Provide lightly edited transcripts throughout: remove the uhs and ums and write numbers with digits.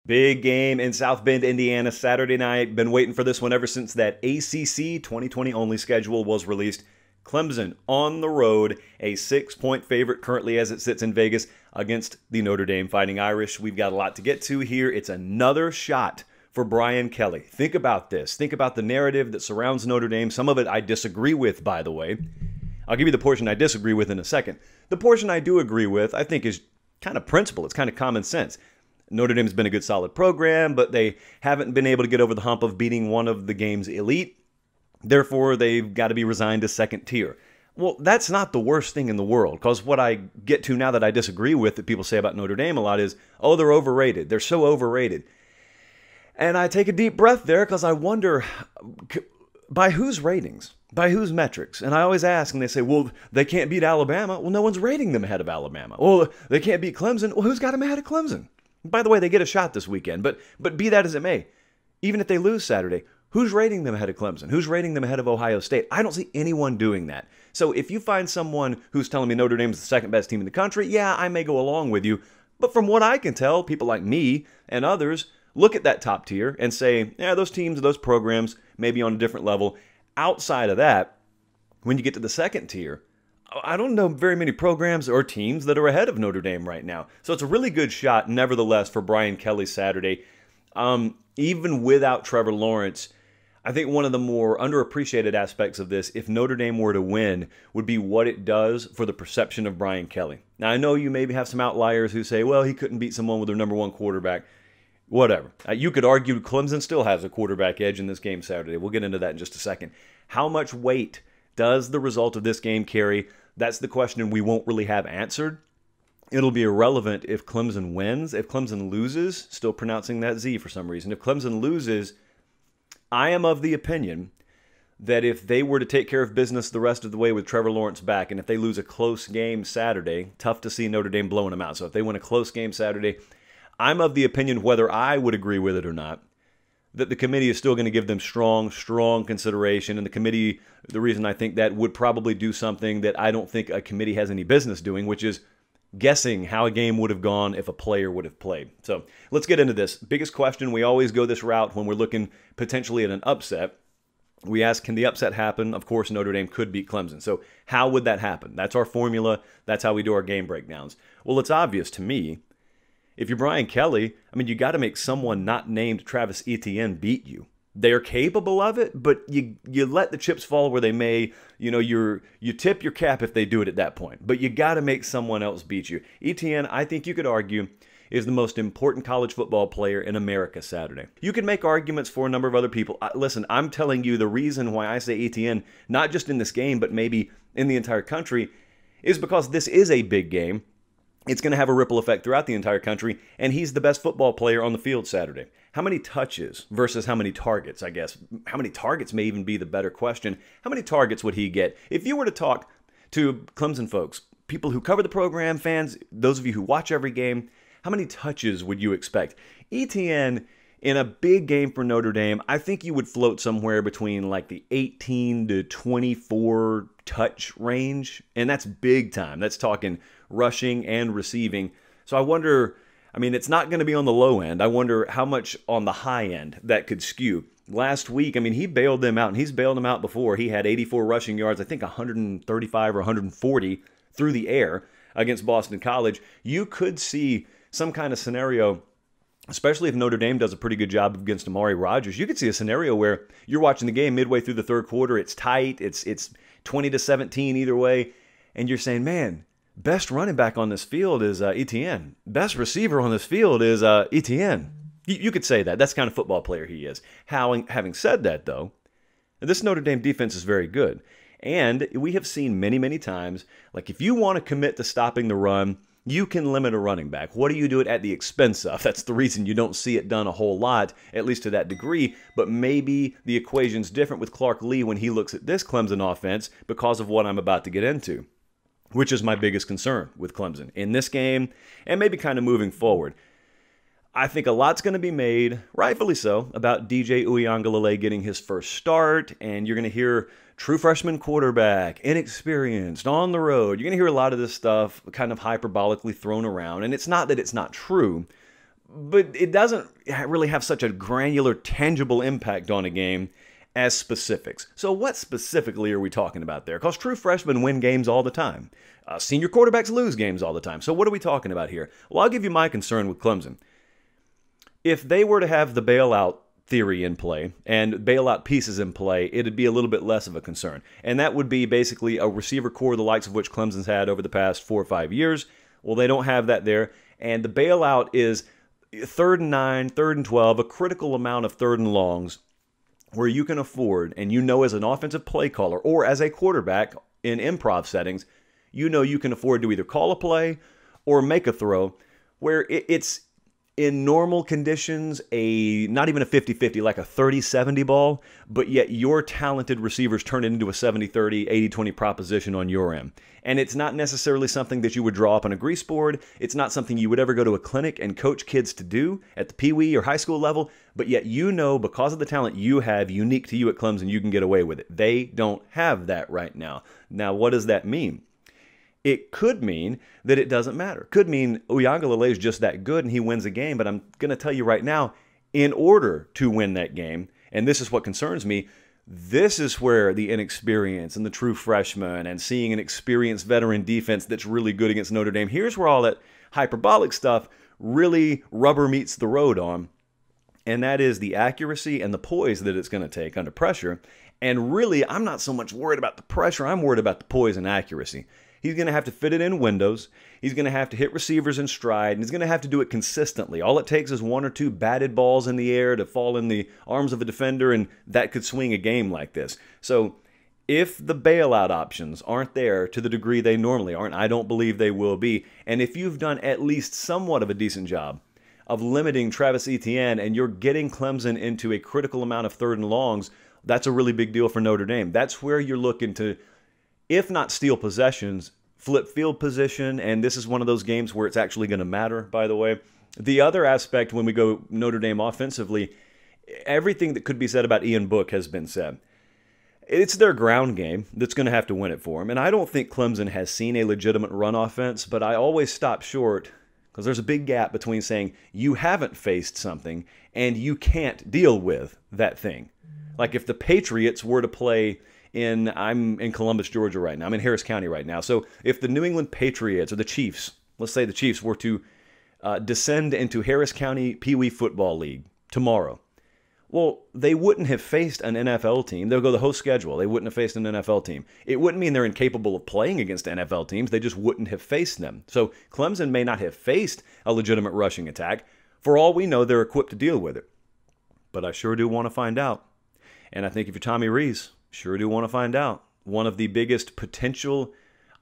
Big game in South Bend, Indiana, Saturday night. Been waiting for this one ever since that ACC 2020 only schedule was released. Clemson on the road, a 6-point favorite currently as it sits in Vegas against the Notre Dame Fighting Irish. We've got a lot to get to here. It's another shot for Brian Kelly. Think about this. Think about the narrative that surrounds Notre Dame. Some of it I disagree with, by the way. I'll give you the portion I disagree with in a second. The portion I do agree with, I think, is kind of principle. It's kind of common sense. Notre Dame's been a good, solid program, but they haven't been able to get over the hump of beating one of the game's elite. Therefore, they've got to be resigned to second tier. Well, that's not the worst thing in the world, because what I get to now that I disagree with that people say about Notre Dame a lot is, oh, they're overrated. They're so overrated. And I take a deep breath there because I wonder, by whose ratings? By whose metrics? And I always ask, and they say, well, they can't beat Alabama. Well, no one's rating them ahead of Alabama. Well, they can't beat Clemson. Well, who's got them ahead of Clemson? By the way, they get a shot this weekend, but be that as it may, even if they lose Saturday, who's rating them ahead of Clemson? Who's rating them ahead of Ohio State? I don't see anyone doing that. So if you find someone who's telling me Notre Dame's the second best team in the country, yeah, I may go along with you. But from what I can tell, people like me and others look at that top tier and say, yeah, those teams, those programs may be on a different level. Outside of that, when you get to the second tier, I don't know very many programs or teams that are ahead of Notre Dame right now. So it's a really good shot, nevertheless, for Brian Kelly Saturday. Even without Trevor Lawrence, I think one of the more underappreciated aspects of this, if Notre Dame were to win, would be what it does for the perception of Brian Kelly. Now, I know you maybe have some outliers who say, well, he couldn't beat someone with their number one quarterback. Whatever. You could argue Clemson still has a quarterback edge in this game Saturday. We'll get into that in just a second. How much weight does the result of this game carry? That's the question we won't really have answered. It'll be irrelevant if Clemson wins. If Clemson loses, still pronouncing that Z for some reason. If Clemson loses, I am of the opinion that if they were to take care of business the rest of the way with Trevor Lawrence back, and if they lose a close game Saturday, tough to see Notre Dame blowing them out. So if they win a close game Saturday, I'm of the opinion, whether I would agree with it or not, that the committee is still going to give them strong consideration. And the committee, the reason I think that, would probably do something that I don't think a committee has any business doing, which is guessing how a game would have gone if a player would have played. So let's get into this. Biggest question, we always go this route when we're looking potentially at an upset. We ask, can the upset happen? Of course, Notre Dame could beat Clemson. So how would that happen? That's our formula. That's how we do our game breakdowns. Well, it's obvious to me. If you're Brian Kelly, I mean, you got to make someone not named Travis Etienne beat you. They're capable of it, but you let the chips fall where they may. You know, you tip your cap if they do it at that point. But you got to make someone else beat you. Etienne, I think you could argue, is the most important college football player in America Saturday. You can make arguments for a number of other people. Listen, I'm telling you the reason why I say Etienne, not just in this game, but maybe in the entire country, is because this is a big game. It's going to have a ripple effect throughout the entire country, and he's the best football player on the field Saturday. How many touches versus how many targets, I guess? How many targets may even be the better question. How many targets would he get? If you were to talk to Clemson folks, people who cover the program, fans, those of you who watch every game, how many touches would you expect? Etienne, in a big game for Notre Dame, I think you would float somewhere between like the 18 to 24 touch range, and that's big time. That's talking rushing and receiving. So I wonder, I mean, it's not going to be on the low end. I wonder how much on the high end that could skew. Last week, I mean, he bailed them out, and he's bailed them out before. He had 84 rushing yards, I think 135 or 140 through the air against Boston College. You could see some kind of scenario, especially if Notre Dame does a pretty good job against Amari Rodgers. You could see a scenario where you're watching the game midway through the third quarter, it's tight, it's 20-17 either way, and you're saying, man, best running back on this field is Etienne. Best receiver on this field is Etienne. You could say that. That's the kind of football player he is. Having said that, though, this Notre Dame defense is very good. And we have seen many, many times, like if you want to commit to stopping the run, you can limit a running back. What do you do it at the expense of? That's the reason you don't see it done a whole lot, at least to that degree. But maybe the equation's different with Clark Lee when he looks at this Clemson offense because of what I'm about to get into, which is my biggest concern with Clemson in this game and maybe kind of moving forward. I think a lot's going to be made, rightfully so, about DJ Uiagalelei getting his first start, and you're going to hear true freshman quarterback, inexperienced, on the road. You're going to hear a lot of this stuff kind of hyperbolically thrown around, and it's not that it's not true, but it doesn't really have such a granular, tangible impact on a game as specifics. So what specifically are we talking about there? Because true freshmen win games all the time. Senior quarterbacks lose games all the time. So what are we talking about here? Well, I'll give you my concern with Clemson. If they were to have the bailout theory in play and bailout pieces in play, it'd be a little bit less of a concern. And that would be basically a receiver core the likes of which Clemson's had over the past 4 or 5 years. Well, they don't have that there. And the bailout is 3rd and 9, 3rd and 12, a critical amount of 3rd and longs where you can afford, and you know as an offensive play caller or as a quarterback in improv settings, you know you can afford to either call a play or make a throw where it's in normal conditions, not even a 50-50, like a 30-70 ball, but yet your talented receivers turn it into a 70-30, 80-20 proposition on your end. And it's not necessarily something that you would draw up on a grease board. It's not something you would ever go to a clinic and coach kids to do at the peewee or high school level, but yet you know because of the talent you have unique to you at Clemson, you can get away with it. They don't have that right now. Now, what does that mean? It could mean that it doesn't matter. Could mean Uiagalelei is just that good and he wins a game, but I'm going to tell you right now, in order to win that game, and this is what concerns me, this is where the inexperience and the true freshman and seeing an experienced veteran defense that's really good against Notre Dame, here's where all that hyperbolic stuff really rubber meets the road on, and that is the accuracy and the poise that it's going to take under pressure. And really, I'm not so much worried about the pressure, I'm worried about the poise and accuracy. He's going to have to fit it in windows. He's going to have to hit receivers in stride, and he's going to have to do it consistently. All it takes is 1 or 2 batted balls in the air to fall in the arms of a defender, and that could swing a game like this. So if the bailout options aren't there to the degree they normally aren't, I don't believe they will be, and if you've done at least somewhat of a decent job of limiting Travis Etienne and you're getting Clemson into a critical amount of 3rd and longs, that's a really big deal for Notre Dame. That's where you're looking to, if not steal possessions, flip field position, and this is one of those games where it's actually going to matter, by the way. The other aspect when we go Notre Dame offensively, everything that could be said about Ian Book has been said. It's their ground game that's going to have to win it for them, and I don't think Clemson has seen a legitimate run offense, but I always stop short because there's a big gap between saying you haven't faced something and you can't deal with that thing. Like if the Patriots were to play I'm in Columbus, Georgia right now. I'm in Harris County right now. So if the New England Patriots or the Chiefs, let's say the Chiefs were to descend into Harris County Pee Wee Football League tomorrow, well, they wouldn't have faced an NFL team. They'll go the host schedule. They wouldn't have faced an NFL team. It wouldn't mean they're incapable of playing against NFL teams. They just wouldn't have faced them. So Clemson may not have faced a legitimate rushing attack. For all we know, they're equipped to deal with it. But I sure do want to find out. And I think if you're Tommy Rees, sure do want to find out. One of the biggest potential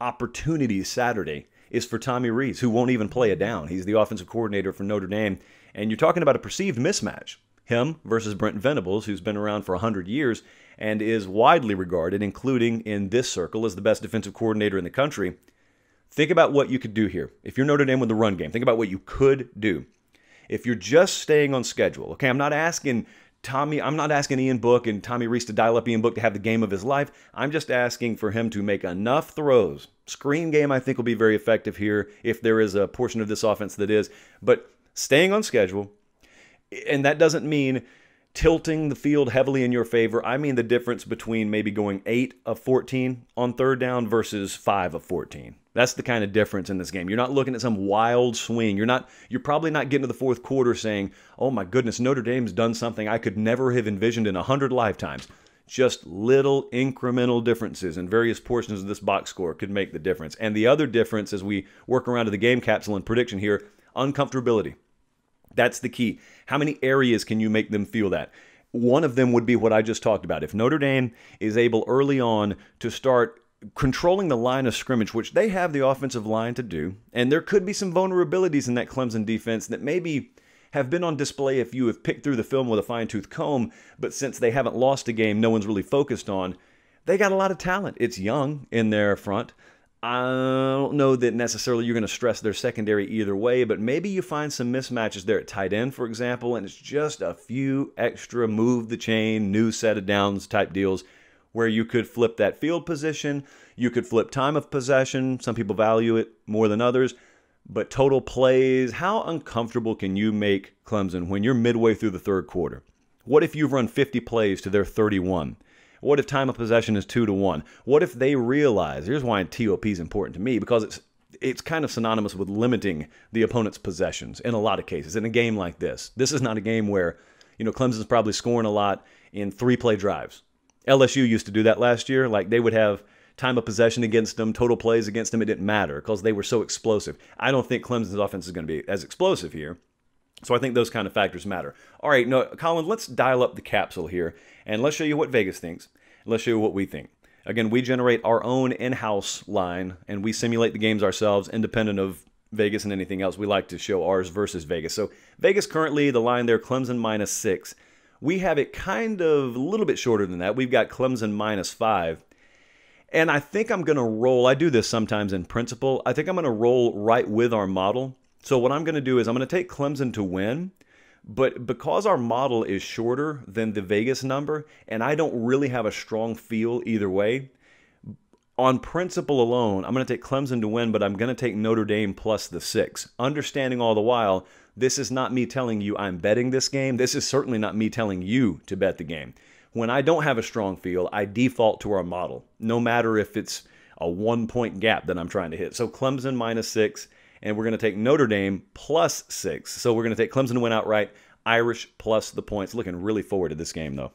opportunities Saturday is for Tommy Rees, who won't even play it down. He's the offensive coordinator for Notre Dame. And you're talking about a perceived mismatch. Him versus Brent Venables, who's been around for 100 years and is widely regarded, including in this circle, as the best defensive coordinator in the country. Think about what you could do here. If you're Notre Dame with the run game, think about what you could do. If you're just staying on schedule, okay, I'm not asking Ian Book and Tommy Rees to dial up Ian Book to have the game of his life. I'm just asking for him to make enough throws. Screen game, I think, will be very effective here if there is a portion of this offense that is. But staying on schedule, and that doesn't mean tilting the field heavily in your favor. I mean the difference between maybe going 8 of 14 on 3rd down versus 5 of 14. That's the kind of difference in this game. You're not looking at some wild swing. You're probably not getting to the 4th quarter saying, oh my goodness, Notre Dame's done something I could never have envisioned in 100 lifetimes. Just little incremental differences in various portions of this box score could make the difference. And the other difference as we work around to the game capsule and prediction here, uncomfortability. That's the key. How many areas can you make them feel that? One of them would be what I just talked about. If Notre Dame is able early on to start controlling the line of scrimmage, which they have the offensive line to do, and there could be some vulnerabilities in that Clemson defense that maybe have been on display if you have picked through the film with a fine-tooth comb, but since they haven't lost a game no one's really focused on, they got a lot of talent. It's young in their front. I don't know that necessarily you're going to stress their secondary either way, but maybe you find some mismatches there at tight end, for example, and it's just a few extra move the chain, new set of downs type deals where you could flip that field position, you could flip time of possession. Some people value it more than others. But total plays, how uncomfortable can you make Clemson when you're midway through the third quarter? What if you've run 50 plays to their 31? What if time of possession is 2-1? What if they realize, here's why TOP is important to me, because it's kind of synonymous with limiting the opponent's possessions in a lot of cases. In a game like this, this is not a game where, Clemson's probably scoring a lot in 3-play drives. LSU used to do that last year. Like, they would have time of possession against them, total plays against them. It didn't matter because they were so explosive. I don't think Clemson's offense is going to be as explosive here. So I think those kind of factors matter. All right, no, Colin, let's dial up the capsule here, and let's show you what Vegas thinks. Let's show you what we think. Again, we generate our own in-house line, and we simulate the games ourselves, independent of Vegas and anything else. We like to show ours versus Vegas. So Vegas currently, the line there, Clemson -6. We have it kind of a little bit shorter than that. We've got Clemson -5. And I think I'm going to roll. I do this sometimes in principle. I think I'm going to roll right with our model. So what I'm going to do is I'm going to take Clemson to win. But because our model is shorter than the Vegas number, and I don't really have a strong feel either way, on principle alone, I'm going to take Clemson to win, but I'm going to take Notre Dame plus the 6. Understanding all the while, this is not me telling you I'm betting this game. This is certainly not me telling you to bet the game. When I don't have a strong feel, I default to our model, no matter if it's a 1-point gap that I'm trying to hit. So Clemson -6, and we're going to take Notre Dame plus 6. So we're going to take Clemson to win outright, Irish plus the points. Looking really forward to this game, though.